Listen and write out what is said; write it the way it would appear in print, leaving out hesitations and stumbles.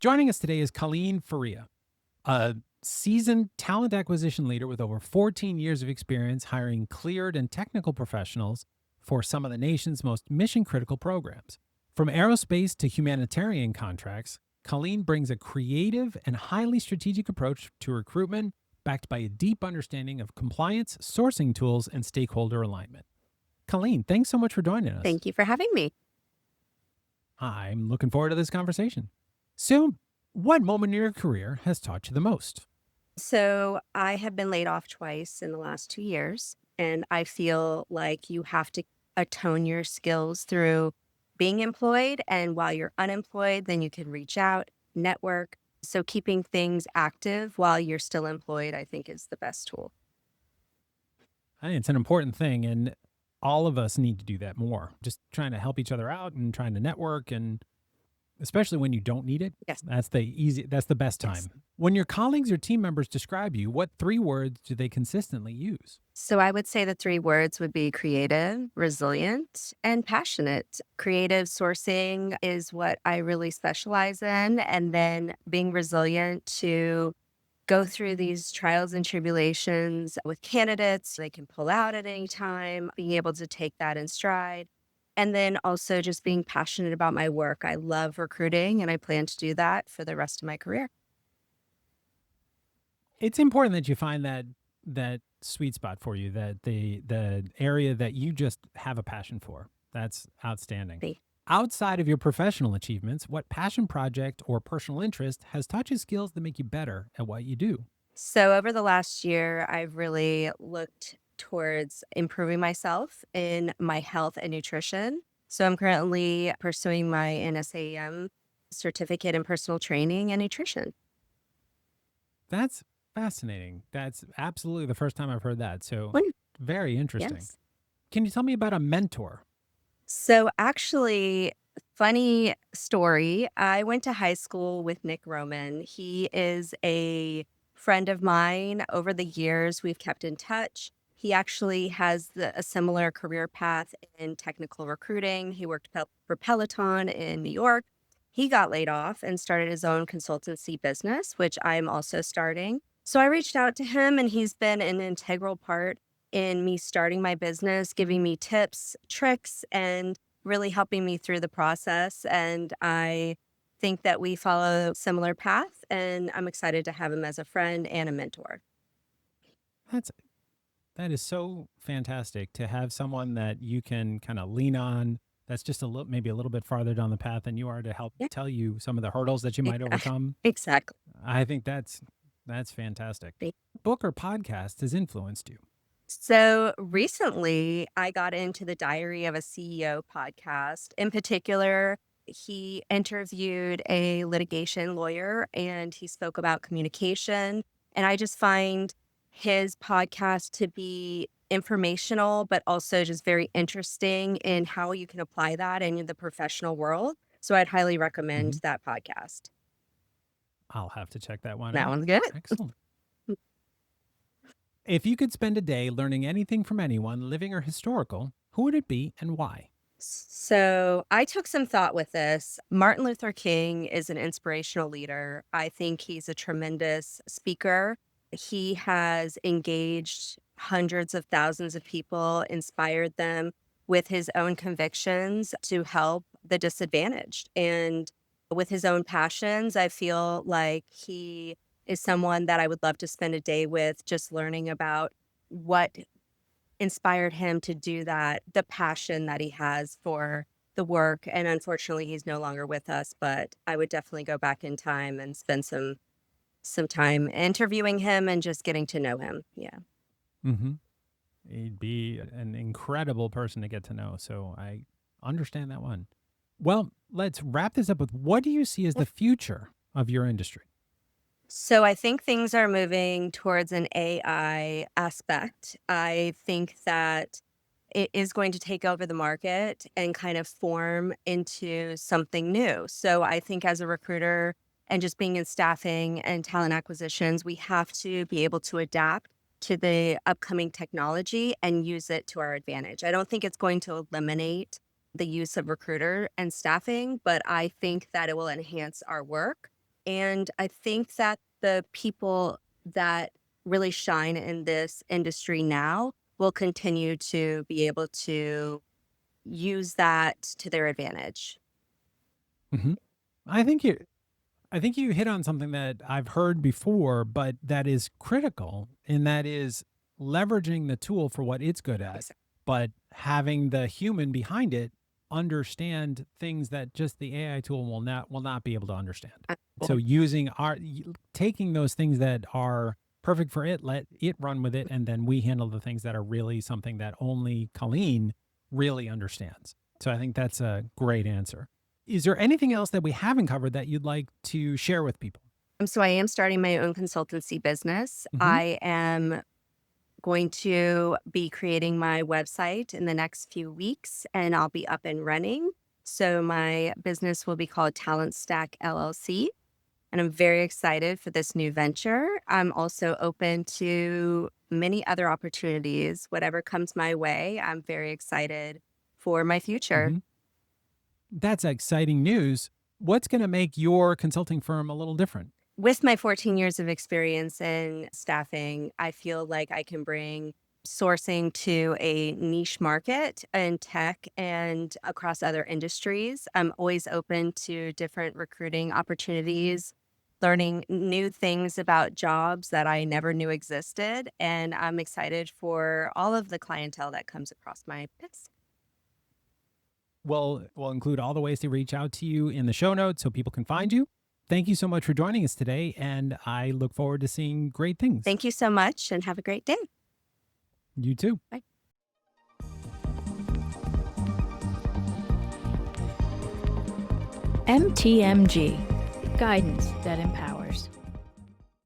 Joining us today is Colleen Faria, a seasoned talent acquisition leader with over 14 years of experience hiring cleared and technical professionals for some of the nation's most mission critical programs. From aerospace to humanitarian contracts, Colleen brings a creative and highly strategic approach to recruitment backed by a deep understanding of compliance, sourcing tools, and stakeholder alignment. Colleen, thanks so much for joining us. Thank you for having me. I'm looking forward to this conversation. So, what moment in your career has taught you the most? So, I have been laid off twice in the last 2 years, and I feel like you have to attone your skills through being employed. And while you're unemployed, then you can reach out, network. So, keeping things active while you're still employed, I think, is the best tool. I think it's an important thing, and all of us need to do that more. Just trying to help each other out and trying to network, and especially when you don't need it, Yes. that's the best Yes. time. When your colleagues or team members describe you, what three words do they consistently use? So I would say the three words would be creative, resilient, and passionate. Creative sourcing is what I really specialize in. And then being resilient to go through these trials and tribulations with candidates. They can pull out at any time, being able to take that in stride. And then also just being passionate about my work. I love recruiting and I plan to do that for the rest of my career. It's important that you find that sweet spot for you, that the area that you just have a passion for. That's outstanding. Thank- Outside of your professional achievements, what passion project or personal interest has taught you skills that make you better at what you do? So, over the last year, I've really looked towards improving myself in my health and nutrition. So, I'm currently pursuing my NSAM certificate in personal training and nutrition. That's fascinating. That's absolutely the first time I've heard that. So Won- very interesting. Yes. Can you tell me about a mentor? So, actually, funny story. I went to high school with Nick Roman. He is a friend of mine. Over the years, we've kept in touch. He actually has a similar career path in technical recruiting. He worked for Peloton in New York. He got laid off and started his own consultancy business, which I'm also starting. So I reached out to him, and he's been an integral part in me starting my business, giving me tips, tricks, and really helping me through the process. And I think that we follow a similar path, and I'm excited to have him as a friend and a mentor. That's that is so fantastic to have someone that you can kind of lean on. That's just a little, maybe a little bit farther down the path than you are to help Yeah, tell you some of the hurdles that you might overcome. exactly. I think that's fantastic. Book or podcast has influenced you? So recently, I got into the Diary of a CEO podcast. In particular, he interviewed a litigation lawyer and he spoke about communication. And I just find his podcast to be informational, but also just very interesting in how you can apply that in the professional world. So I'd highly recommend Hmm. that podcast. I'll have to check that one That out. one's good. Excellent. If you could spend a day learning anything from anyone, living or historical, who would it be and why? So I took some thought with this. Martin Luther King is an inspirational leader. I think he's a tremendous speaker. He has engaged hundreds of thousands of people, inspired them with his own convictions to help the disadvantaged. And with his own passions, I feel like he is someone that I would love to spend a day with, just learning about what inspired him to do that, the passion that he has for the work. And unfortunately, he's no longer with us, but I would definitely go back in time and spend some time interviewing him and just getting to know him. Yeah. Hmm. He'd be an incredible person to get to know. So I understand that one. Well, let's wrap this up with what do you see as the future of your industry? So I think things are moving towards an AI aspect. I think that it is going to take over the market and kind of form into something new. So I think as a recruiter and just being in staffing and talent acquisitions, we have to be able to adapt to the upcoming technology and use it to our advantage. I don't think it's going to eliminate the use of recruiter and staffing, but I think that it will enhance our work And I think that the people that really shine in this industry now will continue to be able to use that to their advantage. Hmm. I think you I think you hit on something that I've heard before, but that is critical, and that is leveraging the tool for what it's good at, Exactly. but having the human behind it understand things that just the AI tool will not be able to understand. So using taking those things that are perfect for it, let it run with it, and then we handle the things that are really something that only Colleen really understands. So I think that's a great answer. Is there anything else that we haven't covered that you'd like to share with people? So I am starting my own consultancy business. Hmm. I am going to be creating my website in the next few weeks and I'll be up and running. So my business will be called Talent Stack LLC. And I'm very excited for this new venture. I'm also open to many other opportunities. Whatever comes my way, I'm very excited for my future. Hmm. That's exciting news. What's going to make your consulting firm a little different? With my 14 years of experience in staffing, I feel like I can bring sourcing to a niche market in tech and across other industries. I'm always open to different recruiting opportunities, learning new things about jobs that I never knew existed. And I'm excited for all of the clientele that comes across my desk. We'll include all the ways to reach out to you in the show notes so people can find you. Thank you so much for joining us today, and I look forward to seeing great things. Thank you so much and have a great day. You too. Bye. MTMG, guidance that empowers.